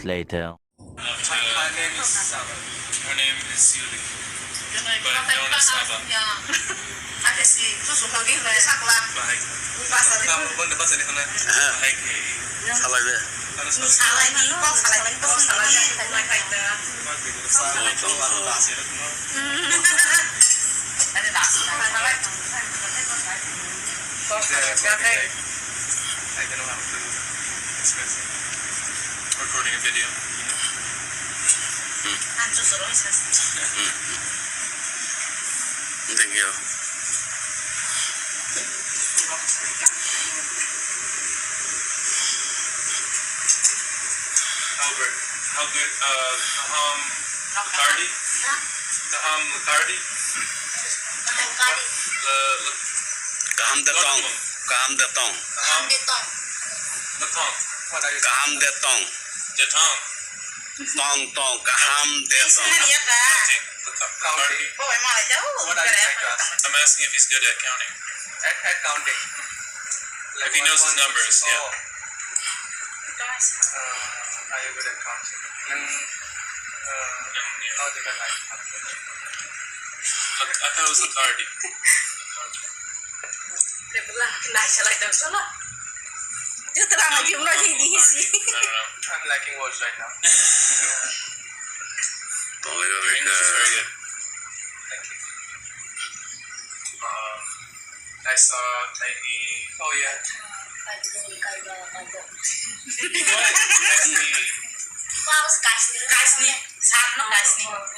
later. Her name is Yuli, but known as Abba. Kamu pun dapat dari mana? Hai Khalai. I don't know how to express it. Recording a video, Thank you. Albert, how good, Lucardi? Lucardi? Kaham the tong. The tong. What are you? Kaham the tong. The tong. Tong. Kaham the tong. Counting. What are you trying to ask? I'm asking if he's good at counting. At counting. Like if he knows his numbers, yeah. Are you good at counting? How do you like? I thought it was Lucardi. I'm lacking words right now. Your English is very good. Thank you. I saw Tiny. Oh yeah.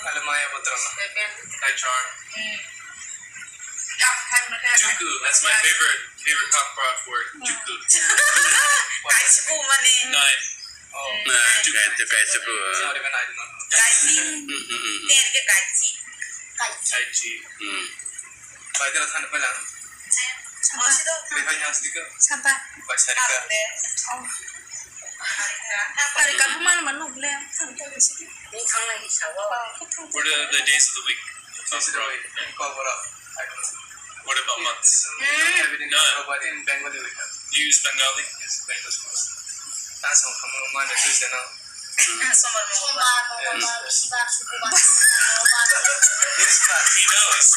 Alamaya Putrama. Kai Char. Juku. That's my favorite cockcroft word. Juku. Nine. Oh. Juku. Not even I do not know. Tai Chi. Baik dah tanda pelang. Lebih yang sedikit. Baik sedikit. What are the days of the week? Cover up. I don't know. What about months? None. In Bengali we have. Do you use Bengali? Yes, Bengali. That's how come on the Tuesday now. He knows.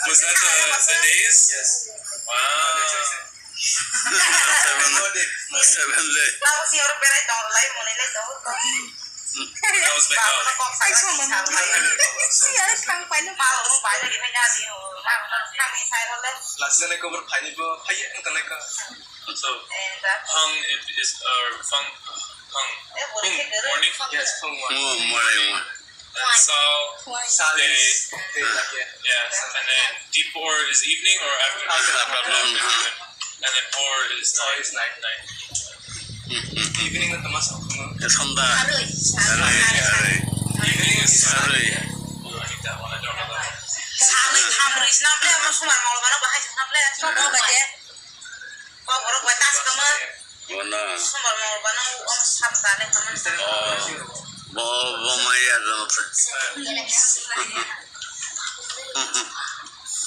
Was that the days? Yes. Wow. 7 days. That was Bengali. Last night I covered pineapple. So, Hung is Fung. Morning? Yes, Fung Morning. And Sal is day. Yeah. And then Deepor is evening or afternoon? And then Or is night. Evening with the muscle. Sonda. Evening is Saturday. Oh, I need that one. I don't know that. Mana? Oh, Maya